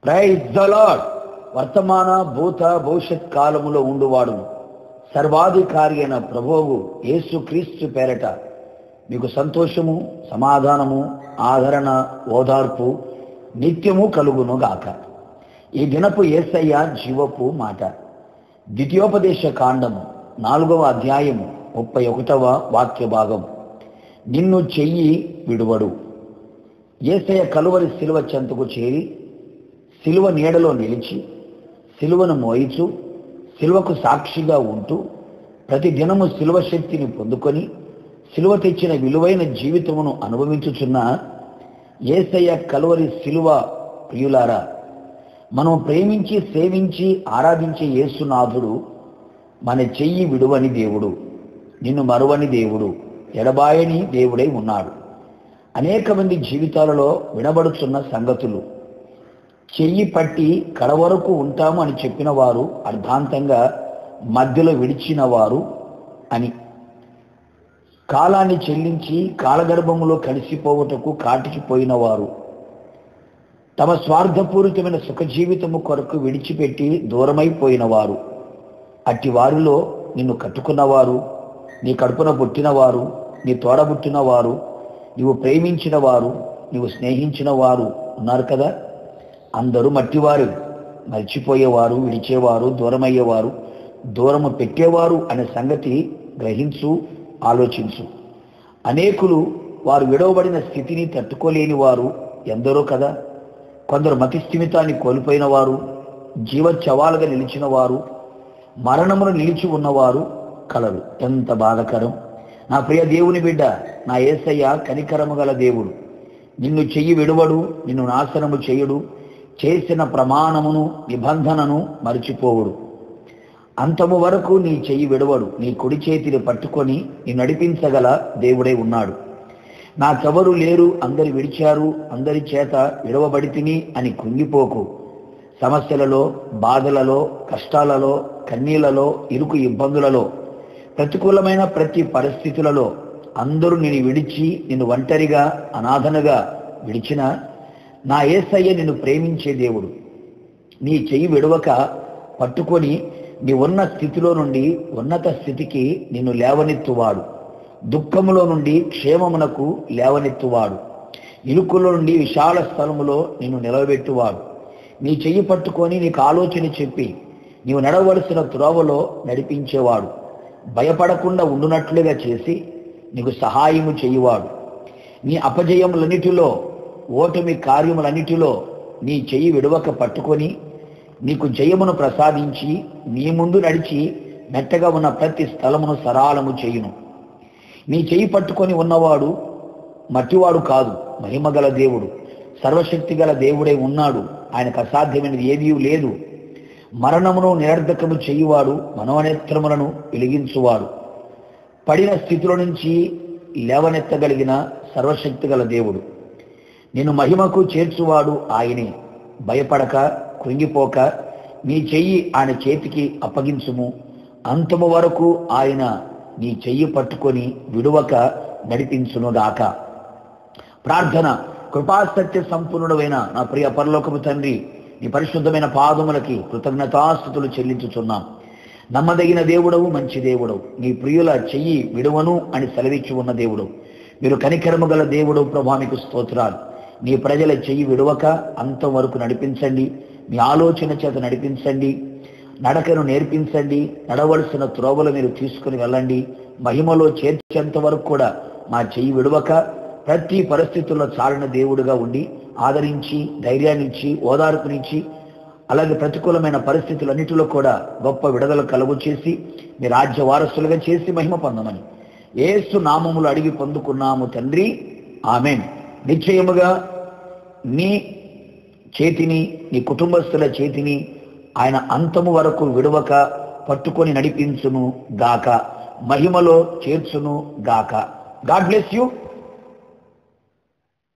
Praise the lord. వర్తమాన భూత భవిష్యత్ కాలములో ఉండువాడు సర్వాధికారి అయిన ప్రభువు యేసుక్రీస్తు పేరట మీకు సంతోషము, సమాధానము, ఆదరణ, ఓదార్పు నిత్యము కలుగును గాక. ఈ దినపు యేసయ్య జీవపు మాట. ద్వితీయోపదేశ కాండము 4వ అధ్యాయము 31వ వాక్య భాగం. నిన్ను చెయ్యి విడువడు. యేసయ్య కలువరి శిలువ చెంతకు చేరి శిలువ నీడలో నిలిచి శిలువను మోయిచు శిలువకు సాక్షిగా ఉంటూ ప్రతి దినము శిలువ శక్తిని పొందుకొని శిలువ తెచ్చిన విలువైన జీవితమును అనుభవించుచున్న యేసయ్య కలువరి శిలువ ప్రియులారా, మనం ప్రేమించి సేవించి ఆరాధించే యేసునాథుడు మన చెయ్యి విడువని దేవుడు, నిన్ను మరువని దేవుడు, ఎడబాయని దేవుడై ఉన్నాడు. అనేక మంది జీవితాలలో వినబడుచున్న సంగతులు, చెయ్యి పట్టి కడవరకు ఉంటాము అని చెప్పిన వారు అర్ధాంతంగా మధ్యలో విడిచిన వారు అని, కాలాన్ని చెల్లించి కాలగర్భములో కలిసిపోవుటకు కాటికి పోయిన వారు, తమ స్వార్థపూరితమైన సుఖ జీవితము కొరకు విడిచిపెట్టి దూరమైపోయిన వారు, అట్టి వారిలో నిన్ను కట్టుకున్నవారు, నీ కడుపున పుట్టినవారు, నీ తోడబుట్టిన వారు, నీవు ప్రేమించిన వారు, నీవు స్నేహించిన వారు ఉన్నారు కదా. అందరూ మట్టివారు, మర్చిపోయేవారు, విడిచేవారు, దూరమయ్యేవారు, దూరము పెట్టేవారు అనే సంగతి గ్రహించు, ఆలోచించు. అనేకులు వారు విడవబడిన స్థితిని తట్టుకోలేని వారు ఎందరో కదా. కొందరు మతిస్థిమితాన్ని కోల్పోయిన వారు, జీవచ్చవాలుగా నిలిచిన వారు, మరణమును నిలిచి ఉన్నవారు కలరు. ఎంత బాధకరం! నా ప్రియ దేవుని బిడ్డ, నా యేసయ్య కనికరము గల దేవుడు. నిన్ను చెయ్యి విడువడు, నిన్ను నాశనము చేయుడు, చేసిన ప్రమాణమును నిబంధనను మరిచిపోవుడు. అంతము వరకు నీ చెయ్యి విడవడు, నీ కుడి చేతిని పట్టుకొని నీ నడిపించగల దేవుడై ఉన్నాడు. నాకెవరు లేరు, అందరు విడిచారు, అందరి చేత విడవబడితిని అని కృంగిపోకు. సమస్యలలో, బాధలలో, కష్టాలలో, కన్నీళ్లలో, ఇరుకు ఇబ్బందులలో, ప్రతికూలమైన ప్రతి పరిస్థితులలో అందరూ నిన్ను విడిచి నిన్ను ఒంటరిగా అనాథనగా విడిచిన నా యేసయ్య నిన్ను ప్రేమించే దేవుడు. నీ చెయ్యి విడవక పట్టుకొని నీ ఉన్న స్థితిలో నుండి ఉన్నత స్థితికి నిన్ను లేవనెత్తువాడు. దుఃఖములో నుండి క్షేమమునకు లేవనెత్తువాడు. ఇరుకులో నుండి విశాల స్థలములో నిన్ను నిలవబెట్టువాడు. నీ చెయ్యి పట్టుకొని నీకు ఆలోచన చెప్పి నీవు నడవలసిన త్రోవలో నడిపించేవాడు. భయపడకుండా ఉండునట్లుగా చేసి నీకు సహాయము చేయువాడు. నీ అపజయములన్నిటిలో, ఓటమి కార్యములన్నిటిలో నీ చెయ్యి విడవక పట్టుకొని నీకు జయమును ప్రసాదించి నీ ముందు నడిచి మెట్టగా ఉన్న ప్రతి స్థలమును సరాలము చేయును. నీ చెయ్యి పట్టుకొని ఉన్నవాడు మట్టివాడు కాదు, మహిమగల దేవుడు, సర్వశక్తి గల దేవుడై ఉన్నాడు. ఆయనకు అసాధ్యమైనది ఏదీ లేదు. మరణమును నిరర్ధకము చేయువాడు, మనోనేత్రములను వెలిగించువాడు, పడిన స్థితిలో నుంచి లేవనెత్తగలిగిన సర్వశక్తి గల దేవుడు. నిన్ను మహిమకు చేర్చువాడు ఆయనే. భయపడక, కృంగిపోక నీ చెయ్యి ఆయన చేతికి అప్పగించుము. అంతము వరకు ఆయన నీ చెయ్యి పట్టుకొని విడువక నడిపించునుగాక. ప్రార్థన. కృపాసత్య సంపూర్ణుడైన నా ప్రియ పరలోకపు తండ్రి, నీ పరిశుద్ధమైన పాదములకి కృతజ్ఞతాస్తుతులు చెల్లించుచున్నాం. నమ్మదగిన దేవుడవు, మంచి దేవుడవు, నీ ప్రియుల చెయ్యి విడువను అని సెలవిచ్చి ఉన్న దేవుడవు. మీరు కనికరము గల దేవుడు ప్రభా, మీకు స్తోత్రాలు. నీ ప్రజల చెయ్యి విడవక అంతం వరకు నడిపించండి. మీ ఆలోచన చేత నడిపించండి. నడకను నేర్పించండి. నడవలసిన త్రోవలు మీరు తీసుకుని వెళ్ళండి. మహిమలో చేర్చేంత వరకు కూడా మా చెయ్యి విడవక ప్రతి పరిస్థితుల్లో చాలిన దేవుడుగా ఉండి ఆదరించి, ధైర్యాన్నిచ్చి, ఓదార్పునిచ్చి, అలాగే ప్రతికూలమైన పరిస్థితులన్నిటిలో కూడా గొప్ప విడుదల కలుగు చేసి మీ రాజ్య వారసులుగా చేసి మహిమ పొందమని యేసు నామములు అడిగి పొందుకున్నాము తండ్రి, ఆమేన్. నిశ్చయముగా నీ చేతిని, నీ కుటుంబస్తుల చేతిని ఆయన అంతము వరకు విడవక పట్టుకొని నడిపించును గాక, మహిమలో చేర్చును గాక. God bless you.